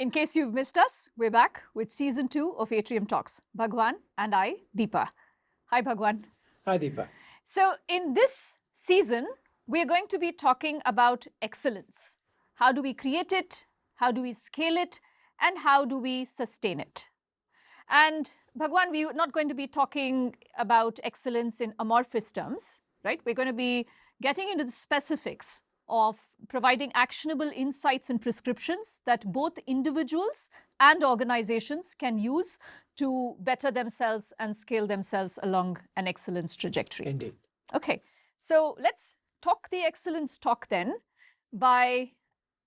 In case you've missed us, we're back with season 2 of Atrium Talks. Bhagwan and I, Deepa. Hi, Bhagwan. Hi, Deepa. So, in this season, we're going to be talking about excellence. How do we create it? How do we scale it? And how do we sustain it? And Bhagwan, we're not going to be talking about excellence in amorphous terms, right? We're going to be getting into the specifics of providing actionable insights and prescriptions that both individuals and organizations can use to better themselves and scale themselves along an excellence trajectory. Indeed. Okay, so let's talk the excellence talk then by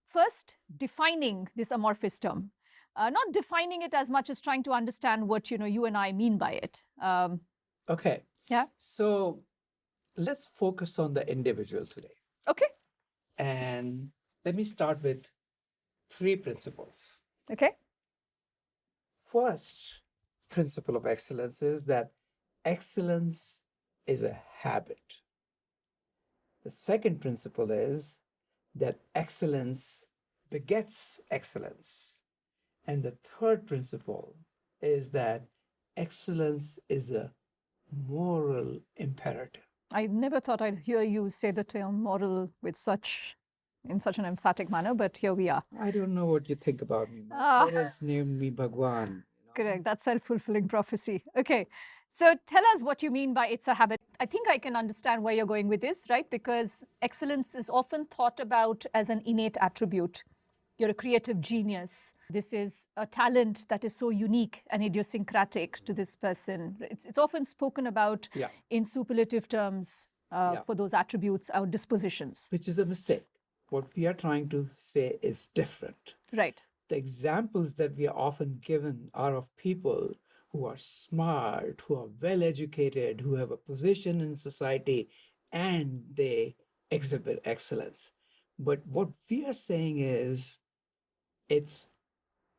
first defining this amorphous term. Not defining it as much as trying to understand what you and I mean by it. Okay. Yeah. So let's focus on the individual today. Okay. And let me start with 3 principles. Okay. First principle of excellence is that excellence is a habit. The second principle is that excellence begets excellence. And the third principle is that excellence is a moral imperative. I never thought I'd hear you say the term moral with in such an emphatic manner, but here we are. I don't know what you think about me. My parents named me Bhagwan. Correct. That's self-fulfilling prophecy. Okay. So tell us what you mean by it's a habit. I think I can understand where you're going with this, right? Because excellence is often thought about as an innate attribute. You're a creative genius. This is a talent that is so unique and idiosyncratic to this person. It's often spoken about in superlative terms for those attributes or dispositions. Which is a mistake. What we are trying to say is different. Right. The examples that we are often given are of people who are smart, who are well educated, who have a position in society, and they exhibit excellence. But what we are saying is it's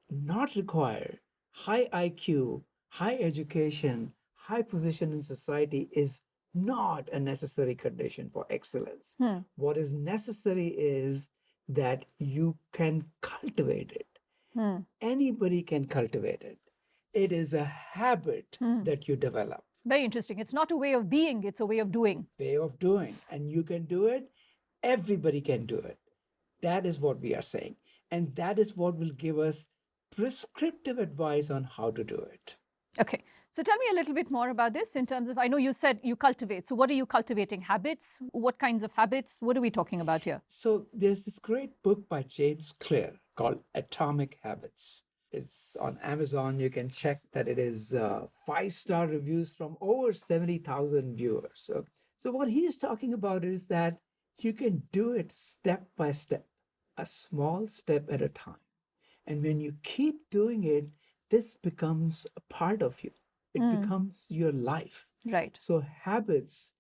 not required. High IQ, high education, high position in society is not a necessary condition for excellence. What is necessary is that you can cultivate it. Anybody can cultivate it. It is a habit that you develop. Very interesting. It's not a way of being, it's a way of doing. Way of doing. And you can do it. Everybody can do it. That is what we are saying. And that is what will give us prescriptive advice on how to do it. Okay. So tell me a little bit more about this in terms of, I know you said you cultivate. So what are you cultivating? Habits? What kinds of habits? What are we talking about here? So there's this great book by James Clear called Atomic Habits. It's on Amazon. You can check that it is 5-star reviews from over 70,000 viewers. So what he's talking about is that you can do it step by step, a small step at a time. And when you keep doing it, this becomes a part of you. It becomes your life. Right. So habits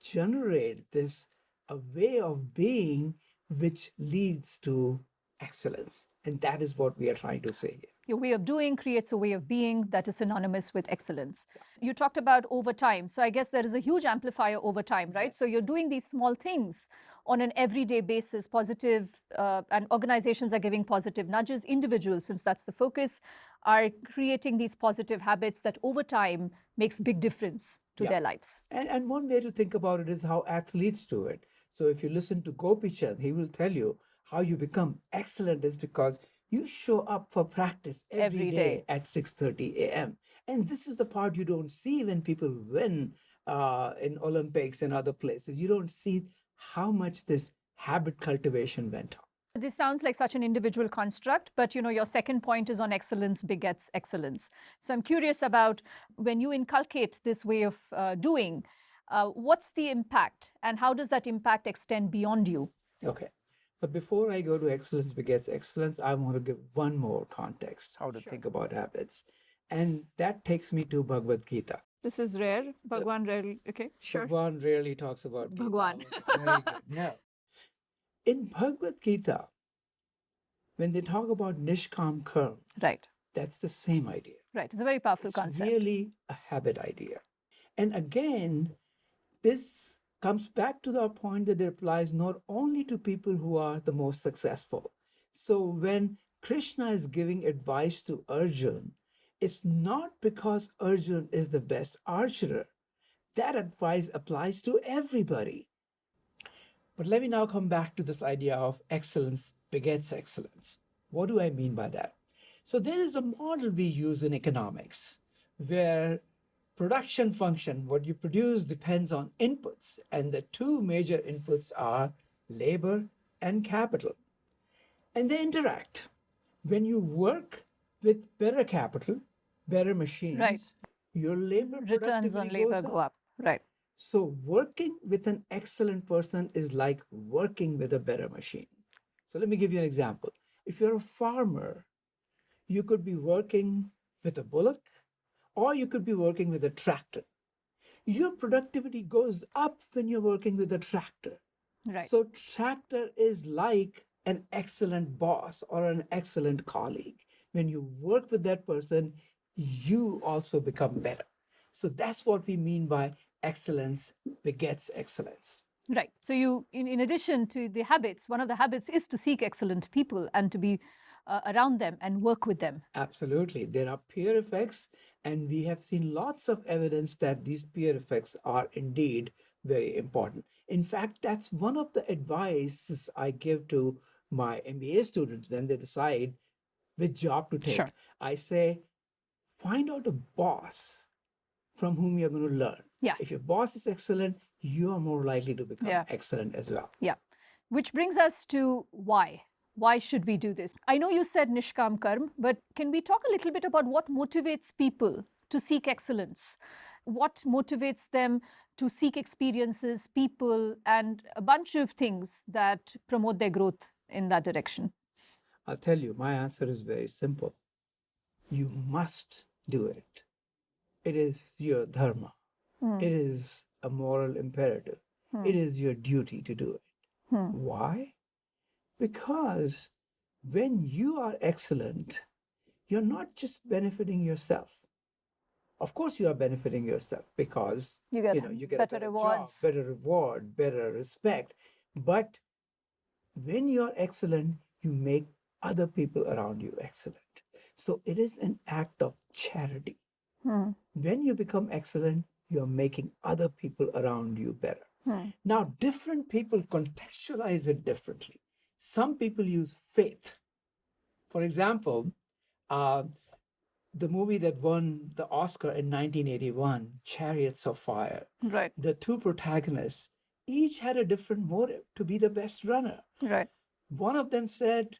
generate this a way of being which leads to excellence. And that is what we are trying to say here. Your way of doing creates a way of being that is synonymous with excellence. You talked about over time. So I guess there is a huge amplifier over time, right? Yes. So you're doing these small things on an everyday basis, positive, and organizations are giving positive nudges. Individuals, since that's the focus, are creating these positive habits that over time makes big difference to their lives. And one way to think about it is how athletes do it. So if you listen to Gopi Chand, he will tell you how you become excellent is because you show up for practice every day at 6:30 a.m. And this is the part you don't see when people win in Olympics and other places. You don't see how much this habit cultivation went on. This sounds like such an individual construct, but your second point is on excellence begets excellence. So I'm curious about when you inculcate this way of doing, what's the impact and how does that impact extend beyond you? Okay. But before I go to excellence begets excellence, I want to give one more context, how to think about habits. And that takes me to Bhagavad Gita. This is rare. Bhagwan rarely. Okay, sure. Bhagwan rarely talks about Gita. Bhagwan. Very good. Now, in Bhagavad Gita, when they talk about Nishkam Karma, Right. that's the same idea. Right. It's a very powerful It's concept. really a habit idea. And again, this comes back to the point that it applies not only to people who are the most successful. So when Krishna is giving advice to Arjun, it's not because Arjun is the best archer. That advice applies to everybody. But let me now come back to this idea of excellence begets excellence. What do I mean by that? So, there is a model we use in economics where production function, what you produce, depends on inputs, and the two major inputs are labor and capital, and they interact. When you work with better capital, better machines, your labor Returns on productivity labor goes go up. up. Right. So, working with an excellent person is like working with a better machine. So, let me give you an example. If you're a farmer, you could be working with a bullock or you could be working with a tractor. Your productivity goes up when you're working with a tractor. Right. So, tractor is like an excellent boss or an excellent colleague. When you work with that person, you also become better. So, that's what we mean by excellence begets excellence. Right. So you, in addition to the habits, one of the habits is to seek excellent people and to be around them and work with them. Absolutely. There are peer effects, and we have seen lots of evidence that these peer effects are indeed very important. In fact, that's one of the advices I give to my MBA students when they decide which job to take. Sure. I say, find out a boss from whom you're going to learn. Yeah. If your boss is excellent, you are more likely to become Yeah. excellent as well. Yeah. Which brings us to why. Why should we do this? I know you said Nishkam Karm, but can we talk a little bit about what motivates people to seek excellence? What motivates them to seek experiences, people, and a bunch of things that promote their growth in that direction? I'll tell you, my answer is very simple. You must do it. It is your dharma. It is a moral imperative. It is your duty to do it. Why? Because when you are excellent, you're not just benefiting yourself. Of course, you are benefiting yourself because You get you get better a better rewards. job, better reward, better respect. But when you're excellent, you make other people around you excellent. So it is an act of charity. When you become excellent, you're making other people around you better. Now, different people contextualize it differently. Some people use faith. For example, the movie that won the Oscar in 1981, Chariots of Fire, Right. the two protagonists each had a different motive to be the best runner. Right. One of them said,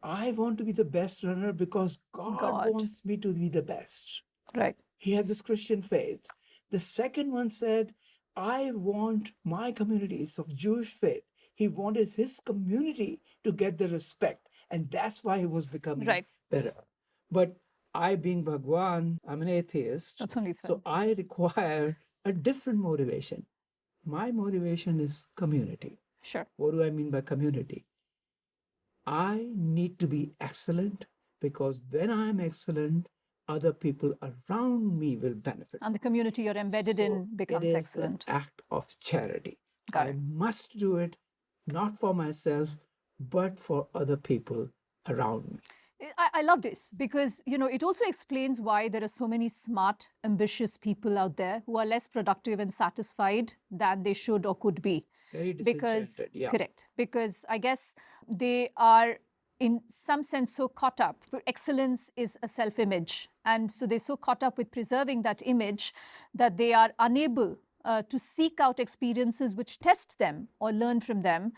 I want to be the best runner because God wants me to be the best. Right. He had this Christian faith. The second one said, I want my communities of Jewish faith. He wanted his community to get the respect. And that's why he was becoming Right. better. But I, being Bhagwan, I'm an atheist. That's only fair. So I require a different motivation. My motivation is community. Sure. What do I mean by community? I need to be excellent because when I'm excellent, other people around me will benefit. And the community you're embedded in becomes it is excellent. An act of charity. Got I must do it not for myself, but for other people around me. I love this because, it also explains why there are so many smart, ambitious people out there who are less productive and satisfied than they should or could be. Very Because, disenchanted, yeah. correct, because I guess they are in some sense so caught up. Excellence is a self-image. And so they're so caught up with preserving that image that they are unable to seek out experiences which test them or learn from them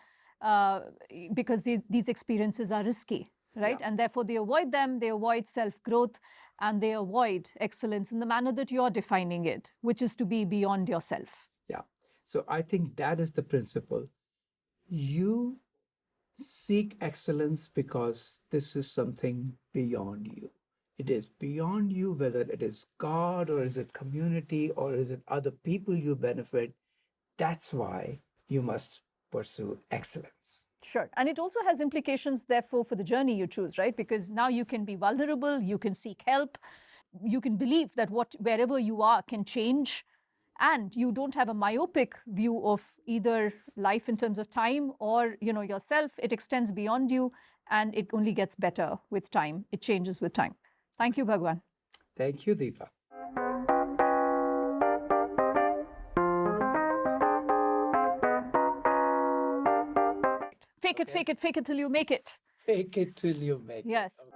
because these experiences are risky. Right. Yeah. And therefore, they avoid them, they avoid self growth, and they avoid excellence in the manner that you're defining it, which is to be beyond yourself. Yeah. So I think that is the principle. You seek excellence because this is something beyond you. It is beyond you, whether it is God or is it community or is it other people you benefit. That's why you must pursue excellence. Sure. And it also has implications, therefore, for the journey you choose, right? Because now you can be vulnerable, you can seek help, you can believe that wherever you are can change, and you don't have a myopic view of either life in terms of time or, yourself. It extends beyond you, and it only gets better with time. It changes with time. Thank you, Bhagwan. Thank you, Deepa. Fake it, fake it, fake it till you make it. Fake it till you make it. Yes.